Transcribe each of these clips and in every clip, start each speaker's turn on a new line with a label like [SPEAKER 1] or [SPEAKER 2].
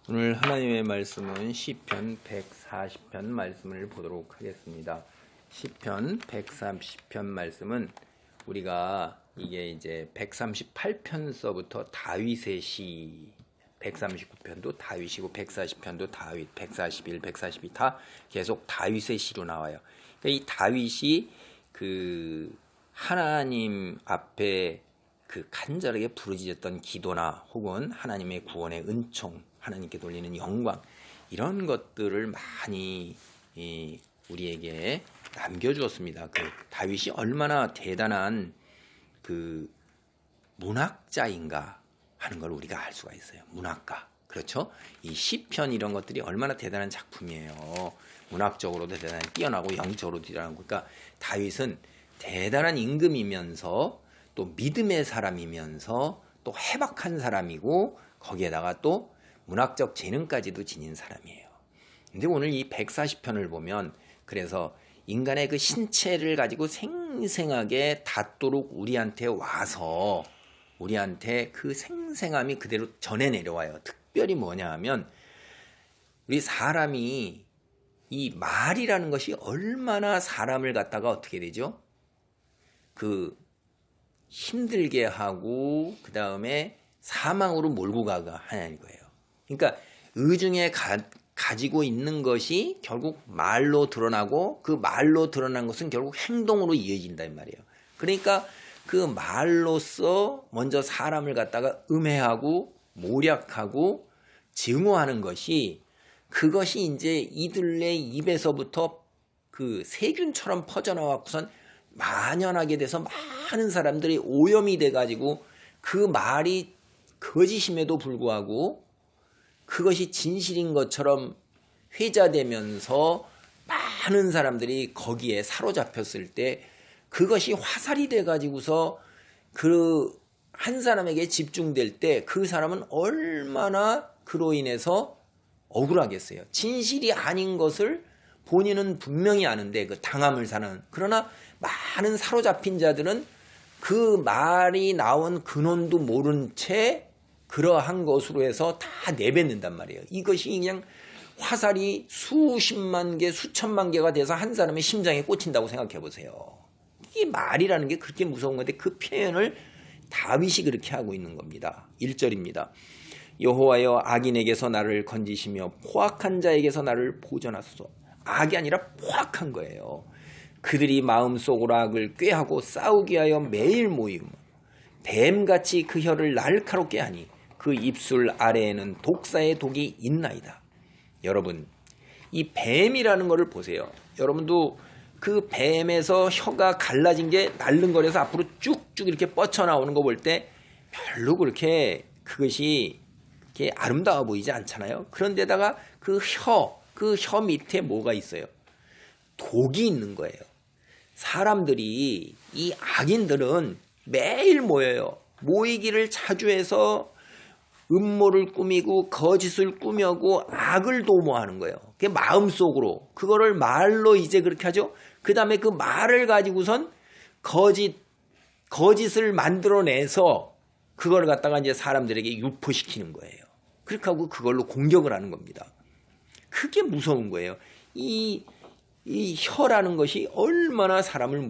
[SPEAKER 1] 오늘 하나님의 말씀은 시편 140편 말씀을 보도록 하겠습니다. 시편 140편 말씀은 우리가 이게 이제 138편서부터 다윗의 시, 139편도 다윗이고 140편도 다윗, 141, 142 다 계속 다윗의 시로 나와요. 그러니까 이 다윗이 그 하나님 앞에 그 간절하게 부르짖었던 기도나 혹은 하나님의 구원의 은총, 하나님께 돌리는 영광, 이런 것들을 많이 우리에게 남겨주었습니다. 그 다윗이 얼마나 대단한 그 문학자인가 하는 걸 우리가 알 수가 있어요. 문학가. 그렇죠? 이 시편 이런 것들이 얼마나 대단한 작품이에요. 문학적으로도 대단히 뛰어나고 영적으로도 뛰어나고. 그러니까 다윗은 대단한 임금이면서 또 믿음의 사람이면서 또 해박한 사람이고 거기에다가 또 문학적 재능까지도 지닌 사람이에요. 근데 오늘 이 140편을 보면 그래서 인간의 그 신체를 가지고 생생하게 닿도록 우리한테 와서 우리한테 그 생생함이 그대로 전해 내려와요. 특별히 뭐냐 하면 우리 사람이 이 말이라는 것이 얼마나 사람을 갖다가 어떻게 되죠? 그 힘들게 하고 그 다음에 사망으로 몰고 가가 하냐는 거예요. 그러니까 의중에 가지고 있는 것이 결국 말로 드러나고 그 말로 드러난 것은 결국 행동으로 이어진단 말이에요. 그러니까 그 말로써 먼저 사람을 갖다가 음해하고 모략하고 증오하는 것이 그것이 이제 이들의 입에서부터 그 세균처럼 퍼져나왔고선 만연하게 돼서 많은 사람들이 오염이 돼가지고 그 말이 거짓임에도 불구하고 그것이 진실인 것처럼 회자되면서 많은 사람들이 거기에 사로잡혔을 때 그것이 화살이 돼가지고서 그 한 사람에게 집중될 때 그 사람은 얼마나 그로 인해서 억울하겠어요. 진실이 아닌 것을 본인은 분명히 아는데 그 당함을 사는. 그러나 많은 사로잡힌 자들은 그 말이 나온 근원도 모른 채 그러한 것으로 해서 다 내뱉는단 말이에요. 이것이 그냥 화살이 수십만 개, 수천만 개가 돼서 한 사람의 심장에 꽂힌다고 생각해 보세요. 이게 말이라는 게 그렇게 무서운 건데 그 표현을 다윗이 그렇게 하고 있는 겁니다. 1절입니다. 여호와여 악인에게서 나를 건지시며 포악한 자에게서 나를 보존하소서. 악이 아니라 포악한 거예요. 그들이 마음속으로 악을 꾀하고 싸우기 하여 매일 모이고 뱀같이 그 혀를 날카롭게 하니 그 입술 아래에는 독사의 독이 있나이다. 여러분, 이 뱀이라는 것을 보세요. 여러분도 그 뱀에서 혀가 갈라진 게 날름거려서 앞으로 쭉쭉 이렇게 뻗쳐나오는 거 볼 때 별로 그렇게 그것이 이렇게 아름다워 보이지 않잖아요. 그런데다가 그 혀 밑에 뭐가 있어요? 독이 있는 거예요. 사람들이 이 악인들은 매일 모여요. 모이기를 자주 해서 음모를 꾸미고 거짓을 꾸며고 악을 도모하는 거예요. 그게 마음속으로 그거를 말로 이제 그렇게 하죠. 그 다음에 그 말을 가지고선 거짓을 만들어내서 그걸 갖다가 이제 사람들에게 유포시키는 거예요. 그렇게 하고 그걸로 공격을 하는 겁니다. 그게 무서운 거예요. 이 혀라는 것이 얼마나 사람을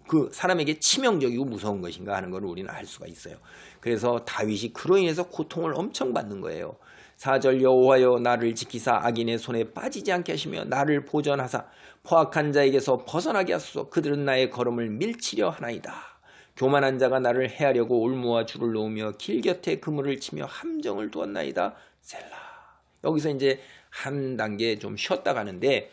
[SPEAKER 1] 그 사람에게 치명적이고 무서운 것인가 하는 걸 우리는 알 수가 있어요. 그래서 다윗이 그로 인해서 고통을 엄청 받는 거예요. 4절 여호와여 나를 지키사 악인의 손에 빠지지 않게 하시며 나를 보전하사 포악한 자에게서 벗어나게 하소서. 그들은 나의 걸음을 밀치려 하나이다. 교만한 자가 나를 해하려고 올무와 줄을 놓으며 길 곁에 그물을 치며 함정을 두었나이다. 셀라. 여기서 이제 한 단계 좀 쉬었다 가는데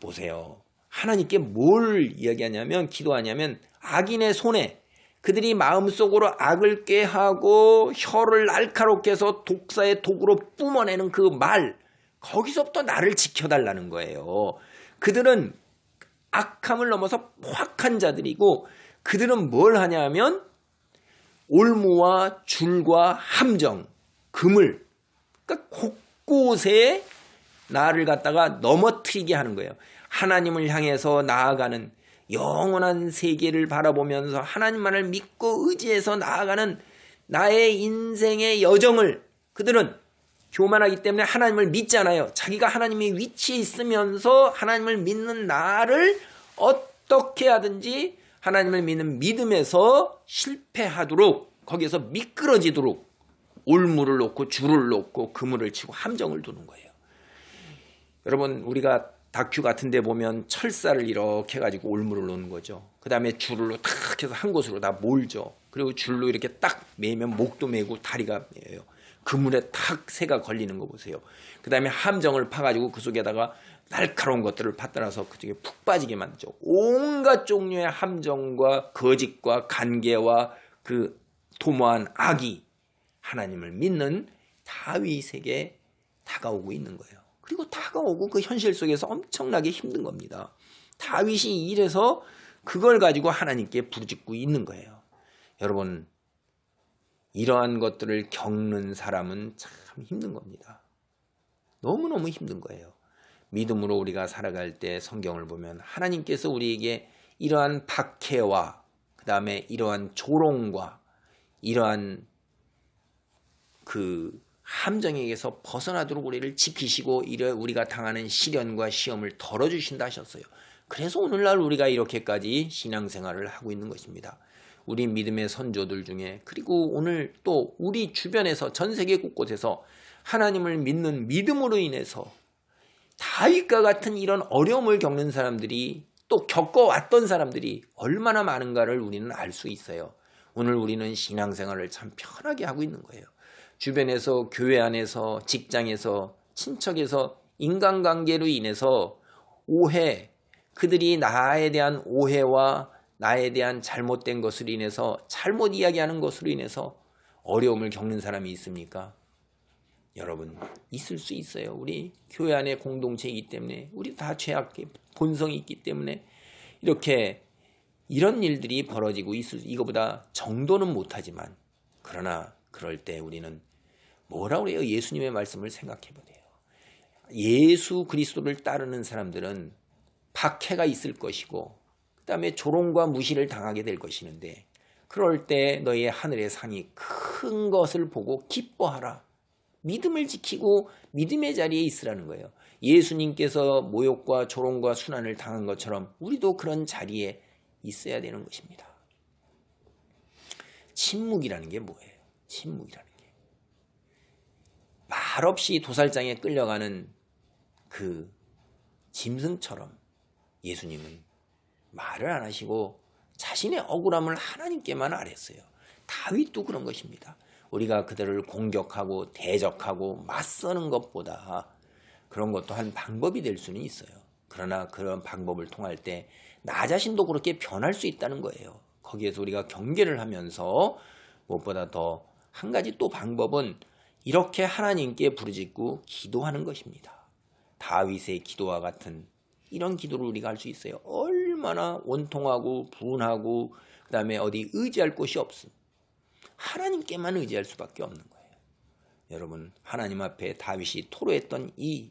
[SPEAKER 1] 보세요. 하나님께 뭘 이야기하냐면 기도하냐면 악인의 손에 그들이 마음속으로 악을 꾀하고 혀를 날카롭게 해서 독사의 독으로 뿜어내는 그 말, 거기서부터 나를 지켜달라는 거예요. 그들은 악함을 넘어서 포악한 자들이고 그들은 뭘 하냐면 올무와 줄과 함정, 그물, 그러니까 곳곳에 나를 갖다가 넘어뜨리게 하는 거예요. 하나님을 향해서 나아가는 영원한 세계를 바라보면서 하나님만을 믿고 의지해서 나아가는 나의 인생의 여정을 그들은 교만하기 때문에 하나님을 믿지 않아요. 자기가 하나님의 위치에 있으면서 하나님을 믿는 나를 어떻게 하든지 하나님을 믿는 믿음에서 실패하도록, 거기에서 미끄러지도록 올무를 놓고 줄을 놓고 그물을 치고 함정을 두는 거예요. 여러분, 우리가 다큐 같은 데 보면 철사를 이렇게 해가지고 올무를 놓는 거죠. 그 다음에 줄로 탁 해서 한 곳으로 다 몰죠. 그리고 줄로 이렇게 딱 매면 목도 매고 다리가 매요. 그물에 탁 새가 걸리는 거 보세요. 그 다음에 함정을 파가지고 그 속에다가 날카로운 것들을 받들어서 그쪽에 푹 빠지게 만들죠. 온갖 종류의 함정과 거짓과 간계와 그 도모한 악이 하나님을 믿는 다윗에게 다가오고 있는 거예요. 그리고 다가오고 그 현실 속에서 엄청나게 힘든 겁니다. 다윗이 이래서 그걸 가지고 하나님께 부르짖고 있는 거예요. 여러분, 이러한 것들을 겪는 사람은 참 힘든 겁니다. 너무너무 힘든 거예요. 믿음으로 우리가 살아갈 때 성경을 보면 하나님께서 우리에게 이러한 박해와 그 다음에 이러한 조롱과 이러한 그 함정에게서 벗어나도록 우리를 지키시고 우리가 당하는 시련과 시험을 덜어주신다 하셨어요. 그래서 오늘날 우리가 이렇게까지 신앙생활을 하고 있는 것입니다. 우리 믿음의 선조들 중에, 그리고 오늘 또 우리 주변에서 전 세계 곳곳에서 하나님을 믿는 믿음으로 인해서 다윗과 같은 이런 어려움을 겪는 사람들이, 또 겪어왔던 사람들이 얼마나 많은가를 우리는 알 수 있어요. 오늘 우리는 신앙생활을 참 편하게 하고 있는 거예요. 주변에서, 교회 안에서, 직장에서, 친척에서 인간관계로 인해서 오해, 그들이 나에 대한 오해와 나에 대한 잘못된 것으로 인해서, 잘못 이야기하는 것으로 인해서 어려움을 겪는 사람이 있습니까? 여러분, 있을 수 있어요. 우리 교회 안에 공동체이기 때문에, 우리 다 죄악의 본성이 있기 때문에 이렇게 이런 일들이 벌어지고 이거보다 정도는 못하지만, 그러나 그럴 때 우리는 뭐라고 해요? 예수님의 말씀을 생각해 보세요. 예수 그리스도를 따르는 사람들은 박해가 있을 것이고 그 다음에 조롱과 무시를 당하게 될 것이는데, 그럴 때 너희의 하늘의 상이 큰 것을 보고 기뻐하라. 믿음을 지키고 믿음의 자리에 있으라는 거예요. 예수님께서 모욕과 조롱과 순환을 당한 것처럼 우리도 그런 자리에 있어야 되는 것입니다. 침묵이라는 게 뭐예요? 침묵이라는 게 말없이 도살장에 끌려가는 그 짐승처럼 예수님은 말을 안 하시고 자신의 억울함을 하나님께만 아뢰었어요. 다윗도 그런 것입니다. 우리가 그들을 공격하고 대적하고 맞서는 것보다 그런 것도 한 방법이 될 수는 있어요. 그러나 그런 방법을 통할 때 나 자신도 그렇게 변할 수 있다는 거예요. 거기에서 우리가 경계를 하면서 무엇보다 더 한 가지 또 방법은 이렇게 하나님께 부르짖고 기도하는 것입니다. 다윗의 기도와 같은 이런 기도를 우리가 할 수 있어요. 얼마나 원통하고 분하고 그 다음에 어디 의지할 곳이 없음. 하나님께만 의지할 수밖에 없는 거예요. 여러분, 하나님 앞에 다윗이 토로했던 이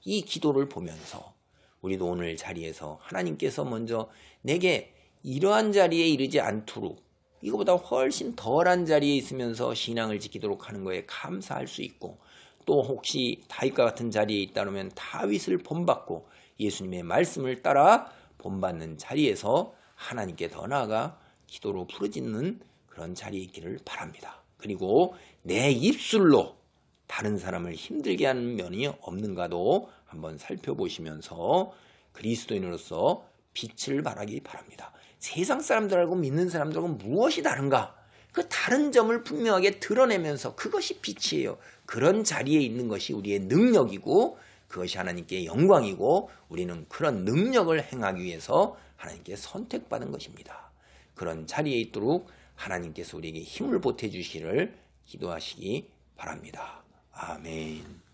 [SPEAKER 1] 기도를 보면서 우리도 오늘 자리에서 하나님께서 먼저 내게 이러한 자리에 이르지 않도록 이거보다 훨씬 덜한 자리에 있으면서 신앙을 지키도록 하는 거에 감사할 수 있고, 또 혹시 다윗과 같은 자리에 있다면 다윗을 본받고 예수님의 말씀을 따라 본받는 자리에서 하나님께 더 나아가 기도로 부르짖는 그런 자리에 있기를 바랍니다. 그리고 내 입술로 다른 사람을 힘들게 하는 면이 없는가도 한번 살펴보시면서 그리스도인으로서 빛을 발하기 바랍니다. 세상 사람들하고 믿는 사람들하고 무엇이 다른가? 그 다른 점을 분명하게 드러내면서 그것이 빛이에요. 그런 자리에 있는 것이 우리의 능력이고 그것이 하나님께 영광이고 우리는 그런 능력을 행하기 위해서 하나님께 선택받은 것입니다. 그런 자리에 있도록 하나님께서 우리에게 힘을 보태주시기를 기도하시기 바랍니다. 아멘.